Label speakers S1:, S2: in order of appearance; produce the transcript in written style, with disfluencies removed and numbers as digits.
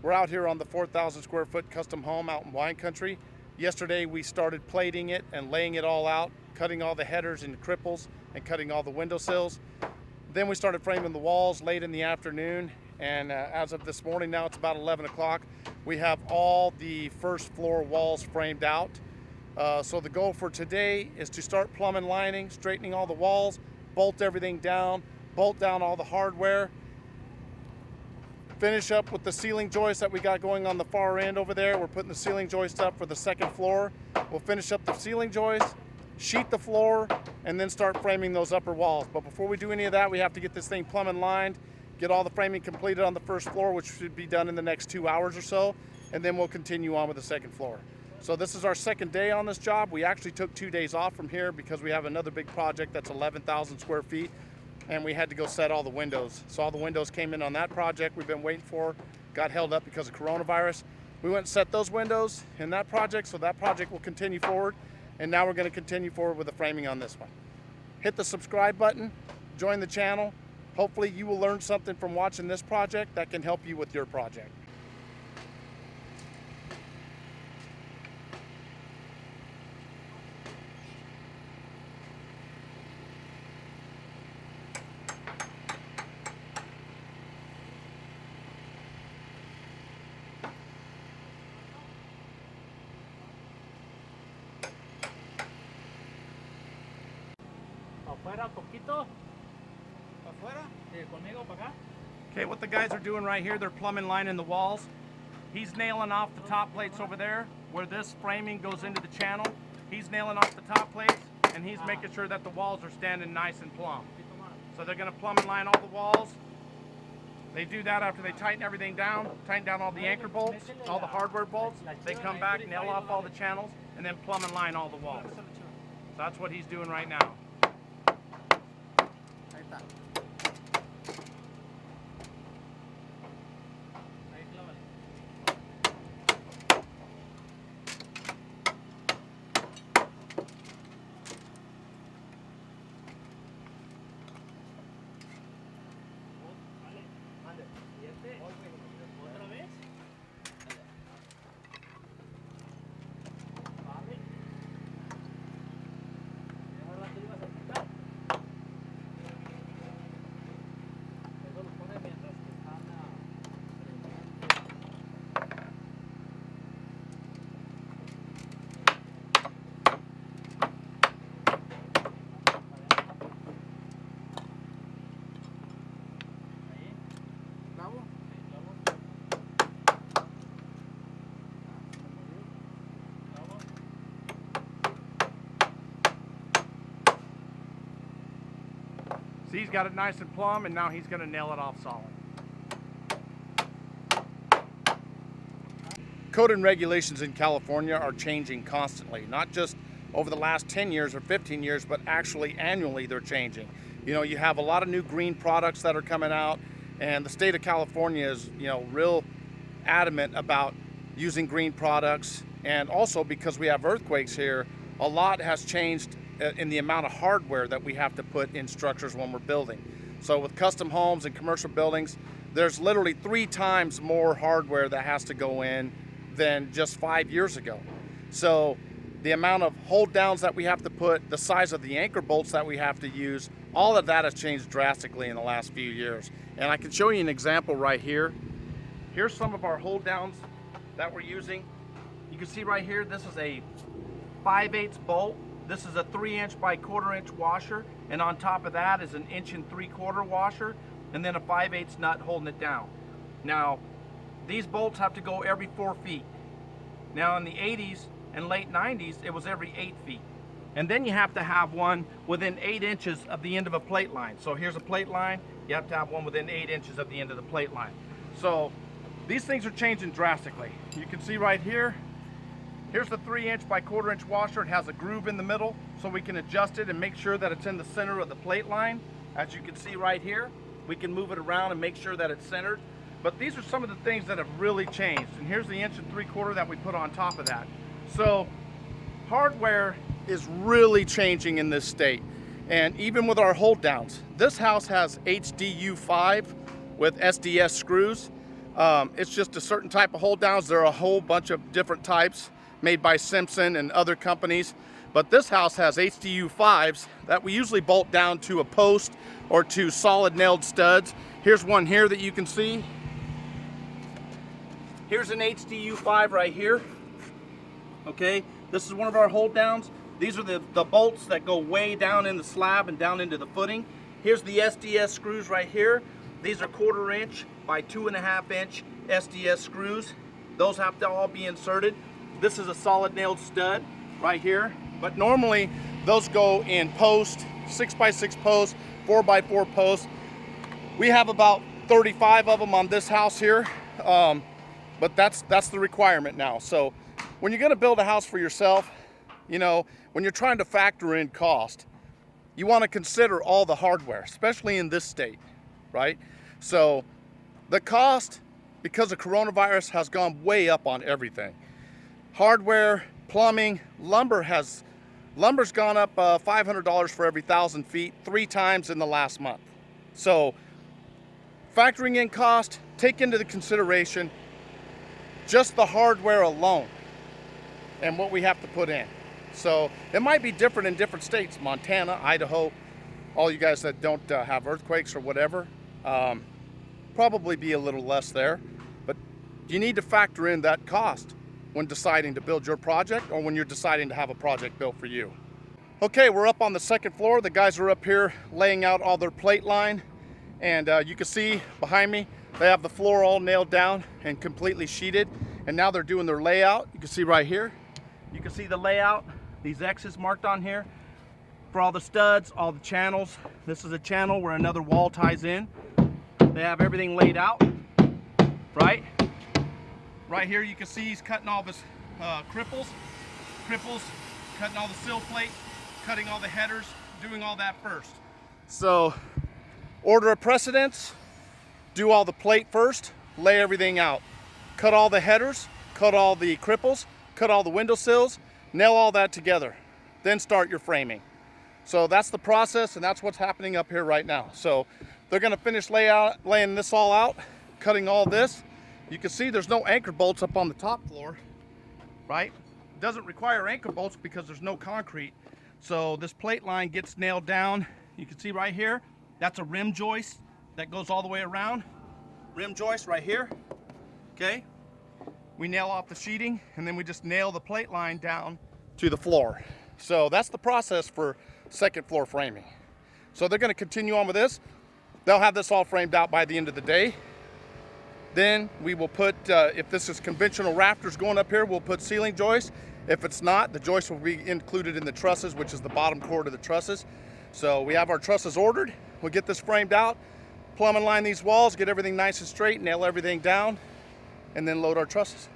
S1: We're out here on the 4,000 square foot custom home out in wine country. Yesterday we started plating it and laying it all out, cutting all the headers and cripples and cutting all the windowsills. Then we started framing the walls late in the afternoon, and as of this morning, now it's about 11 o'clock, we have all the first floor walls framed out. So the goal for today is to start plumbing, lining, straightening all the walls, bolt everything down, bolt down all the hardware, finish up with the ceiling joist that we got going on the far end over there. We're putting the ceiling joist up for the second floor. We'll finish up the ceiling joist, sheet the floor, and then start framing those upper walls. But before we do any of that, we have to get this thing plumbing lined, get all the framing completed on the first floor, which should be done in the next 2 hours or so, and then we'll continue on with the second floor. So this is our second day on this job. We actually took 2 days off from here because we have another big project that's 11,000 square feet, and we had to go set all the windows. So all the windows came in on that project we've been waiting for, got held up because of coronavirus. We went and set those windows in that project, so that project will continue forward, and now we're going to continue forward with the framing on this one. Hit the subscribe button, join the channel. Hopefully you will learn something from watching this project that can help you with your project.
S2: Afuera, poquito. Afuera. Conmigo, para acá.
S1: Okay, what the guys are doing right here, they're plumbing lining the walls. He's nailing off the top plates over there where this framing goes into the channel. He's nailing off the top plates, and he's making sure that the walls are standing nice and plumb. So they're going to plumb and line all the walls. They do that after they tighten everything down, tighten down all the anchor bolts, all the hardware bolts. They come back, nail off all the channels, and then plumb and line all the walls. So that's what he's doing right now.
S2: ¿Otra vez? Vale. Ahora te ibas a quitar. Eso lo pone mientras que están ahí. ¿Clavo?
S1: See, he's got it nice and plumb, and now he's going to nail it off solid. Code and regulations in California are changing constantly, not just over the last 10 years or 15 years, but actually annually they're changing. You know, you have a lot of new green products that are coming out, and the state of California is, real adamant about using green products. And also because we have earthquakes here, a lot has changed in the amount of hardware that we have to put in structures when we're building. So with custom homes and commercial buildings, there's literally 3 times more hardware that has to go in than just 5 years ago. So the amount of hold downs that we have to put, the size of the anchor bolts that we have to use, all of that has changed drastically in the last few years. And I can show you an example right here. Here's some of our hold downs that we're using. You can see right here, this is a 5/8 bolt. This is a 3-inch by 1/4-inch washer, and on top of that is an 1 3/4 washer, and then a 5/8 nut holding it down. Now, these bolts have to go every 4 feet. Now, in the 80s and late 90s, it was every 8 feet. And then you have to have one within 8 inches of the end of a plate line. So here's a plate line, you have to have one within 8 inches of the end of the plate line. So these things are changing drastically. You can see right here, here's the 3-inch by 1/4-inch washer. It has a groove in the middle, so we can adjust it and make sure that it's in the center of the plate line. As you can see right here, we can move it around and make sure that it's centered. But these are some of the things that have really changed. And here's the 1 3/4 that we put on top of that. So hardware is really changing in this state. And even with our hold downs, this house has HDU5 with SDS screws. It's just a certain type of hold downs. There are a whole bunch of different types made by Simpson and other companies. But this house has HDU 5s that we usually bolt down to a post or to solid nailed studs. Here's one here that you can see. Here's an HDU 5 right here. Okay, this is one of our hold downs. These are the bolts that go way down in the slab and down into the footing. Here's the SDS screws right here. These are 1/4 inch by 2.5 inch SDS screws. Those have to all be inserted. This is a solid nailed stud right here. But normally those go in post, 6x6 post, 4x4 post. We have about 35 of them on this house here. But that's the requirement now. So when you're gonna build a house for yourself, you know, when you're trying to factor in cost, you wanna consider all the hardware, especially in this state, right? So the cost, because of coronavirus, has gone way up on everything. Hardware, plumbing, lumber's gone up $500 for every 1,000 feet, 3 times in the last month. So factoring in cost, take into the consideration just the hardware alone and what we have to put in. So it might be different in different states, Montana, Idaho, all you guys that don't have earthquakes or whatever, probably be a little less there. But you need to factor in that cost when deciding to build your project or when you're deciding to have a project built for you. Okay, we're up on the 2nd floor. The guys are up here laying out all their plate line, and you can see behind me they have the floor all nailed down and completely sheeted, and now they're doing their layout. You can see right here, you can see the layout, these X's marked on here for all the studs, all the channels. This is a channel where another wall ties in. They have everything laid out, right? Right here you can see he's cutting all this cripples, cutting all the sill plate, cutting all the headers, doing all that first. So order of precedence, do all the plate first, lay everything out. Cut all the headers, cut all the cripples, cut all the window sills, nail all that together. Then start your framing. So that's the process, and that's what's happening up here right now. So they're gonna finish laying this all out, cutting all this. You can see there's no anchor bolts up on the top floor, right? It doesn't require anchor bolts because there's no concrete. So this plate line gets nailed down. You can see right here, that's a rim joist that goes all the way around. Rim joist right here, okay? We nail off the sheeting and then we just nail the plate line down to the floor. So that's the process for 2nd floor framing. So they're gonna continue on with this. They'll have this all framed out by the end of the day. Then we will put, if this is conventional rafters going up here, we'll put ceiling joists. If it's not, the joists will be included in the trusses, which is the bottom cord of the trusses. So we have our trusses ordered. We'll get this framed out, plumb and line these walls, get everything nice and straight, nail everything down, and then load our trusses.